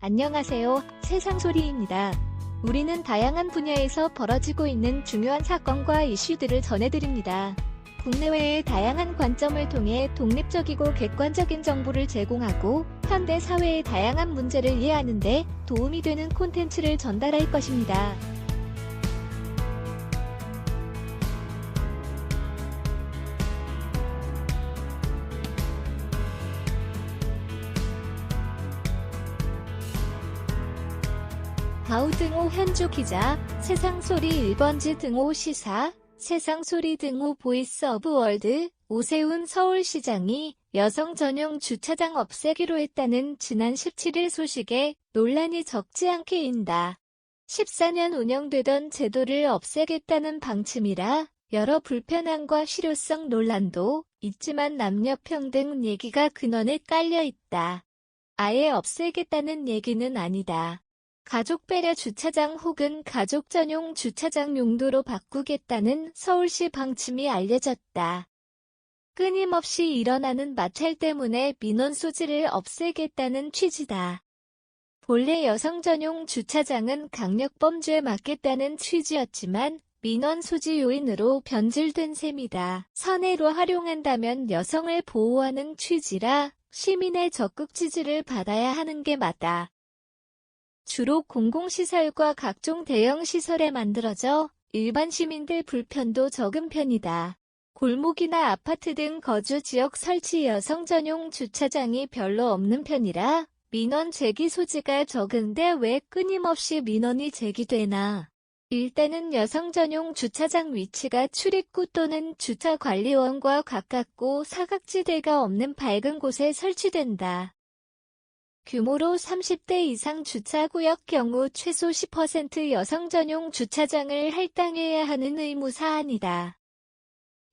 안녕하세요. 세상소리입니다. 우리는 다양한 분야에서 벌어지고 있는 중요한 사건과 이슈들을 전해드립니다. 국내외의 다양한 관점을 통해 독립적이고 객관적인 정보를 제공하고 현대 사회의 다양한 문제를 이해하는 데 도움이 되는 콘텐츠를 전달할 것입니다. 바우등호 현주 기자, 세상소리 1번지 등호 시사, 세상소리 등호 보이스 오브 월드, 오세훈 서울시장이 여성 전용 주차장 없애기로 했다는 지난 17일 소식에 논란이 적지 않게 인다. 14년 운영되던 제도를 없애겠다는 방침이라 여러 불편함과 실효성 논란도 있지만 남녀평등 얘기가 근원에 깔려 있다. 아예 없애겠다는 얘기는 아니다. 가족 배려 주차장 혹은 가족 전용 주차장 용도로 바꾸겠다는 서울시 방침이 알려졌다. 끊임없이 일어나는 마찰 때문에 민원 소지를 없애겠다는 취지다. 본래 여성 전용 주차장은 강력범죄에 막겠다는 취지였지만 민원 소지 요인으로 변질된 셈이다. 선의로 활용한다면 여성을 보호하는 취지라 시민의 적극 지지를 받아야 하는 게 맞다. 주로 공공시설과 각종 대형시설에 만들어져 일반 시민들 불편도 적은 편이다. 골목이나 아파트 등 거주지역 설치 여성 전용 주차장이 별로 없는 편이라 민원 제기 소지가 적은데 왜 끊임없이 민원이 제기되나? 일단은 여성 전용 주차장 위치가 출입구 또는 주차관리원과 가깝고 사각지대가 없는 밝은 곳에 설치된다. 규모로 30대 이상 주차구역 경우 최소 10% 여성 전용 주차장을 할당해야 하는 의무 사안이다.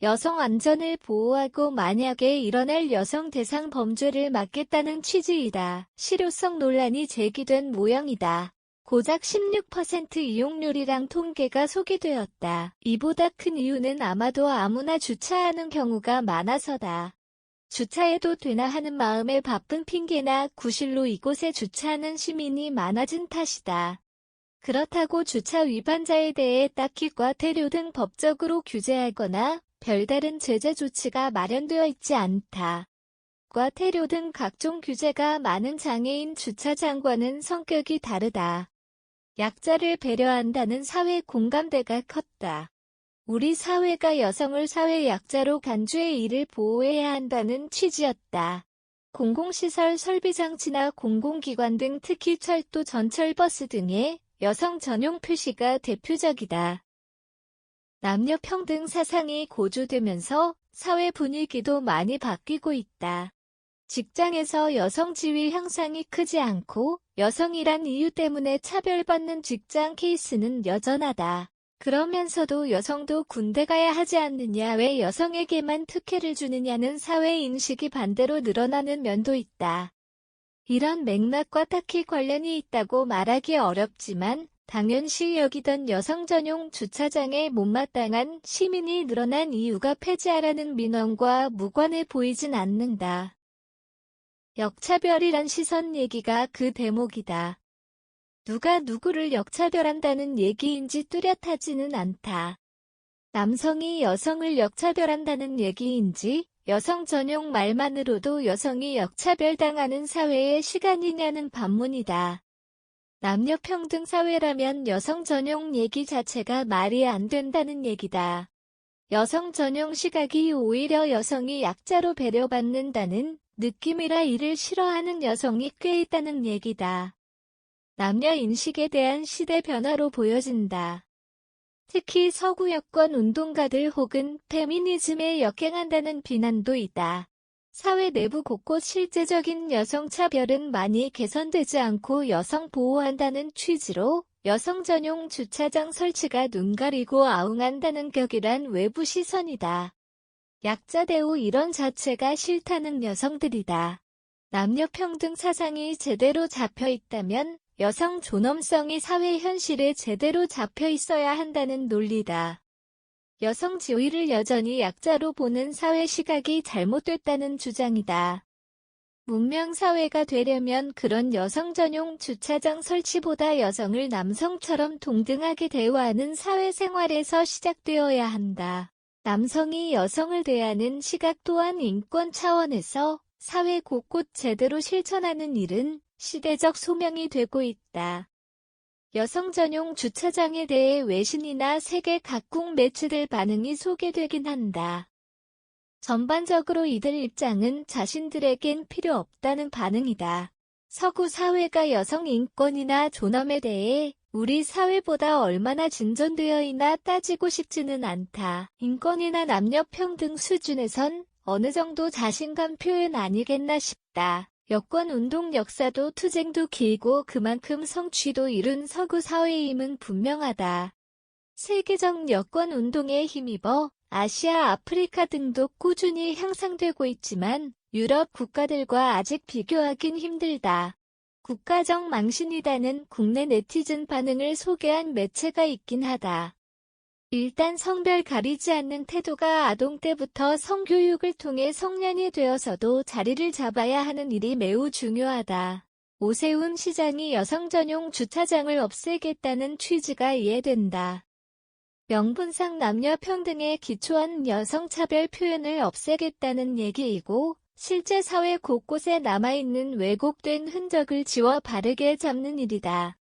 여성 안전을 보호하고 만약에 일어날 여성 대상 범죄를 막겠다는 취지이다. 실효성 논란이 제기된 모양이다. 고작 16% 이용률이랑 통계가 소개되었다. 이보다 큰 이유는 아마도 아무나 주차하는 경우가 많아서다. 주차해도 되나 하는 마음에 바쁜 핑계나 구실로 이곳에 주차하는 시민이 많아진 탓이다. 그렇다고 주차 위반자에 대해 딱히 과태료 등 법적으로 규제하거나 별다른 제재 조치가 마련되어 있지 않다. 과태료 등 각종 규제가 많은 장애인 주차장과는 성격이 다르다. 약자를 배려한다는 사회 공감대가 컸다. 우리 사회가 여성을 사회 약자로 간주해 이를 보호해야 한다는 취지였다. 공공시설 설비장치나 공공기관 등 특히 철도 전철버스 등의 여성 전용 표시가 대표적이다. 남녀평등 사상이 고조되면서 사회 분위기도 많이 바뀌고 있다. 직장에서 여성 지위 향상이 크지 않고 여성이란 이유 때문에 차별받는 직장 케이스는 여전하다. 그러면서도 여성도 군대 가야 하지 않느냐, 왜 여성에게만 특혜를 주느냐는 사회 인식이 반대로 늘어나는 면도 있다. 이런 맥락과 딱히 관련이 있다고 말하기 어렵지만 당연시 여기던 여성 전용 주차장에 못마땅한 시민이 늘어난 이유가 폐지하라는 민원과 무관해 보이진 않는다. 역차별이란 시선 얘기가 그 대목이다. 누가 누구를 역차별한다는 얘기인지 뚜렷하지는 않다. 남성이 여성을 역차별한다는 얘기인지 여성 전용 말만으로도 여성이 역차별당하는 사회의 시간이냐는 반문이다. 남녀평등 사회라면 여성 전용 얘기 자체가 말이 안 된다는 얘기다. 여성 전용 시각이 오히려 여성이 약자로 배려받는다는 느낌이라 이를 싫어하는 여성이 꽤 있다는 얘기다. 남녀 인식에 대한 시대 변화로 보여진다. 특히 서구 여권 운동가들 혹은 페미니즘에 역행한다는 비난도 있다. 사회 내부 곳곳 실제적인 여성 차별은 많이 개선되지 않고 여성 보호한다는 취지로 여성 전용 주차장 설치가 눈 가리고 아웅한다는 격이란 외부 시선이다. 약자 대우 이런 자체가 싫다는 여성들이다. 남녀평등 사상이 제대로 잡혀 있다면 여성 존엄성이 사회 현실에 제대로 잡혀 있어야 한다는 논리다. 여성 지위를 여전히 약자로 보는 사회 시각이 잘못됐다는 주장이다. 문명 사회가 되려면 그런 여성 전용 주차장 설치보다 여성을 남성처럼 동등하게 대우하는 사회생활에서 시작되어야 한다. 남성이 여성을 대하는 시각 또한 인권 차원에서 사회 곳곳 제대로 실천하는 일은 시대적 소명이 되고 있다. 여성 전용 주차장에 대해 외신이나 세계 각국 매체들 반응이 소개되긴 한다. 전반적으로 이들 입장은 자신들에겐 필요 없다는 반응이다. 서구 사회가 여성 인권이나 존엄에 대해 우리 사회보다 얼마나 진전되어 있나 따지고 싶지는 않다. 인권이나 남녀 평등 수준에선 어느 정도 자신감 표현 아니겠나 싶다. 여권 운동 역사도 투쟁도 길고 그만큼 성취도 이룬 서구 사회임은 분명하다. 세계적 여권 운동에 힘입어 아시아, 아프리카 등도 꾸준히 향상되고 있지만 유럽 국가들과 아직 비교하긴 힘들다. 국가적 망신이다는 국내 네티즌 반응을 소개한 매체가 있긴 하다. 일단 성별 가리지 않는 태도가 아동 때부터 성교육을 통해 성년이 되어서도 자리를 잡아야 하는 일이 매우 중요하다. 오세훈 시장이 여성 전용 주차장을 없애겠다는 취지가 이해된다. 명분상 남녀 평등에 기초한 여성차별 표현을 없애겠다는 얘기이고 실제 사회 곳곳에 남아있는 왜곡된 흔적을 지워 바르게 잡는 일이다.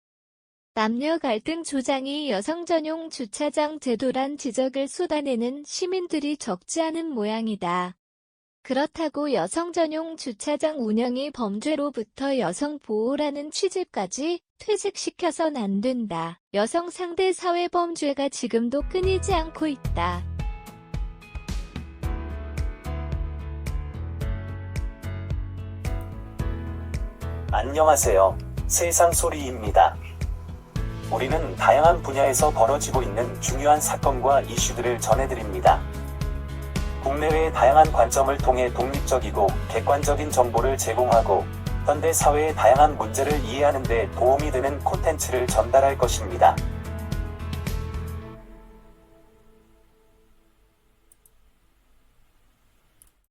남녀 갈등 조장이 여성 전용 주차장 제도란 지적을 쏟아내는 시민들이 적지 않은 모양이다. 그렇다고 여성 전용 주차장 운영이 범죄로부터 여성 보호라는 취지까지 퇴직시켜선 안 된다. 여성 상대 사회 범죄가 지금도 끊이지 않고 있다. 안녕하세요. 세상소리입니다. 우리는 다양한 분야에서 벌어지고 있는 중요한 사건과 이슈들을 전해드립니다. 국내외의 다양한 관점을 통해 독립적이고 객관적인 정보를 제공하고 현대 사회의 다양한 문제를 이해하는 데 도움이 되는 콘텐츠를 전달할 것입니다.